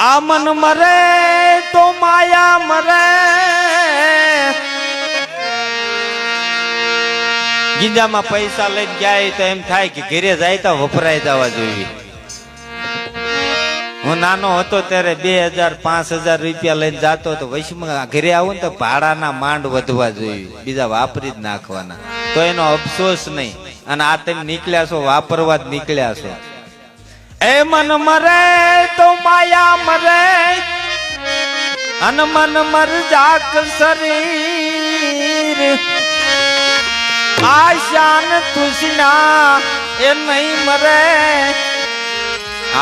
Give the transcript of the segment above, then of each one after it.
આ મન મરે તો માયા મરે ગીંજામાં પૈસા લઈને ગયા તો એમ થાય કે ઘરે જાય તો વપરાય જવા જોઈએ. હું નાનો હતો ત્યારે 2000-5000 રૂપિયા લઈને જાતો તો વૈશ્વમાં ઘરે આવું ને તો ભાડાના માંડ વધવા જોઈએ, બીજા વાપરી જ નાખવાના, તો એનો અફસોસ નહીં. અને આ તમે નીકળ્યા છો વાપરવા જ નીકળ્યા છો. એ મન મરે તો માયા મરે અન મન મર જાક શરીર આશાન તુષ્ણા એ નહીં મરે.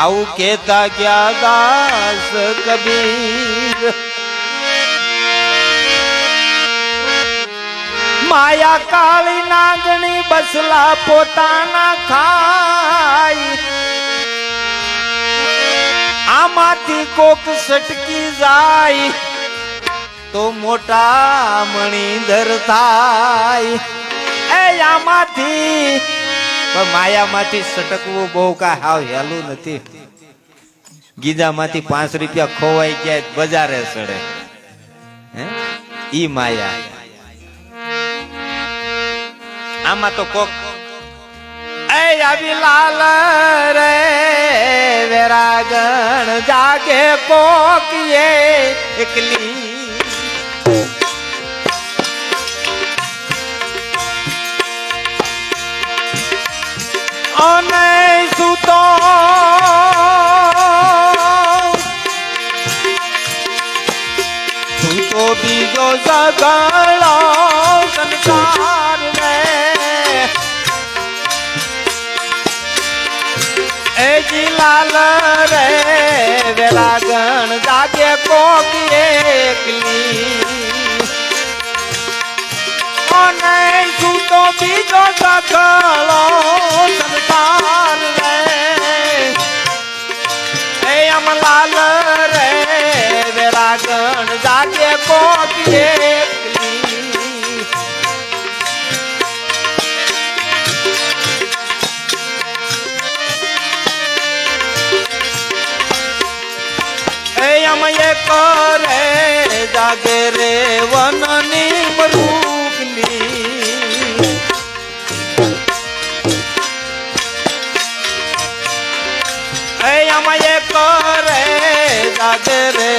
આવું કેતા ગયા દાસ કબીર. માયા કાળી નાગણી બસલા પોતાના ખાય, આમાંથી કોક સટકી જાય તો મોટા મણીધર થાય. એ આમાંથી માયામાંથી સટકવું બહુ કા હાવ હેલું નથી. ગીજામાંથી 5 રૂપિયા ખોવાઈ ગયા બજારે સડે, ઈ માયા. આમાં તો કોક એ આવી લાલ રે વેરાગણ જાગે કોક એ એકલી. અને સુતો સુતો બીજો સગળો સંસાર રે. એ જીલાલ રે વેરાગણ જાગે કોકી એકલી. અને સુતો બીજો સગળો સંસાર રે. એ અમલાલ રે વેરાગણ જાગે કોકી એકલી. એ અમયે કરે જાગે રે વનની મરૂકલી. એ અમયે કરે જાગે રે